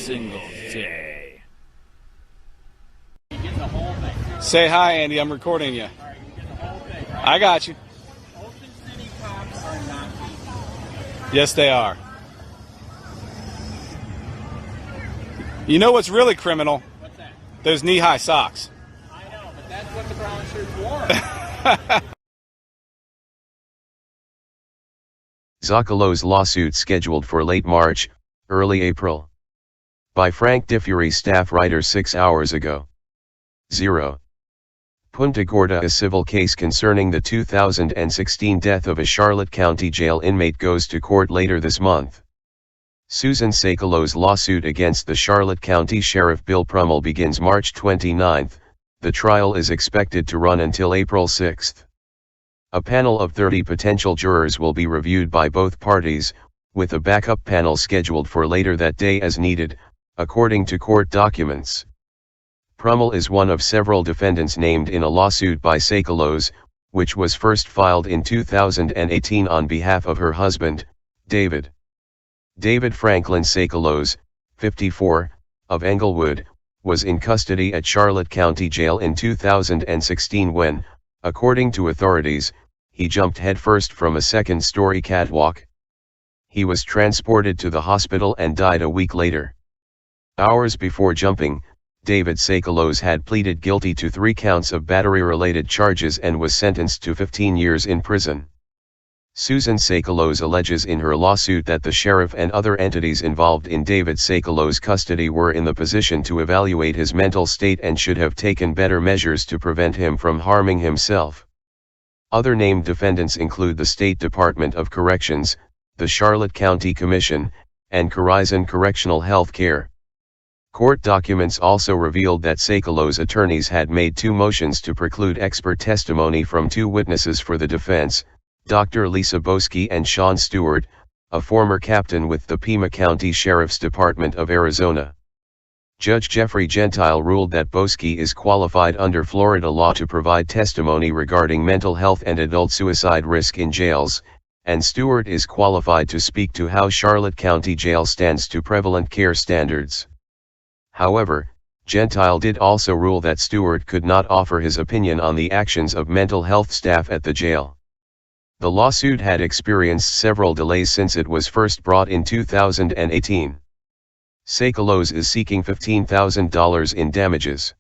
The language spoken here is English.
single day. Say hi, Andy. I'm recording you. Alright, you get the whole thing, right? I got you. Ocean City cops are not people. Yes, they are. You know what's really criminal? What's that? Those knee-high socks. I know, but that's what the brown shirts wore. Szakalos lawsuit scheduled for late March, early April. By Frank Diffury, staff writer 6 hours ago. 0. PUNTA GORDA. A civil case concerning the 2016 death of a Charlotte County jail inmate goes to court later this month. Susan Szakalos' lawsuit against the Charlotte County Sheriff Bill Prummell begins March 29. The trial is expected to run until April 6. A panel of 30 potential jurors will be reviewed by both parties, with a backup panel scheduled for later that day as needed, according to court documents. Prummell is one of several defendants named in a lawsuit by Szakalos, which was first filed in 2018 on behalf of her husband, David. David Franklin Szakalos, 54, of Englewood, was in custody at Charlotte County Jail in 2016 when, according to authorities, he jumped headfirst from a second-story catwalk. He was transported to the hospital and died a week later. Hours before jumping, David Szakalos had pleaded guilty to 3 counts of battery-related charges and was sentenced to 15 years in prison. Susan Szakalos alleges in her lawsuit that the sheriff and other entities involved in David Szakalos' custody were in the position to evaluate his mental state and should have taken better measures to prevent him from harming himself. Other named defendants include the State Department of Corrections, the Charlotte County Commission, and Horizon Correctional Health Care. Court documents also revealed that Szakalos' attorneys had made 2 motions to preclude expert testimony from 2 witnesses for the defense, Dr. Lisa Boesky and Sean Stewart, a former captain with the Pima County Sheriff's Department of Arizona. Judge Jeffrey Gentile ruled that Boesky is qualified under Florida law to provide testimony regarding mental health and adult suicide risk in jails, and Stewart is qualified to speak to how Charlotte County Jail stands to prevalent care standards. However, Gentile did also rule that Stewart could not offer his opinion on the actions of mental health staff at the jail. The lawsuit had experienced several delays since it was first brought in 2018. Szakalos is seeking $15,000 in damages.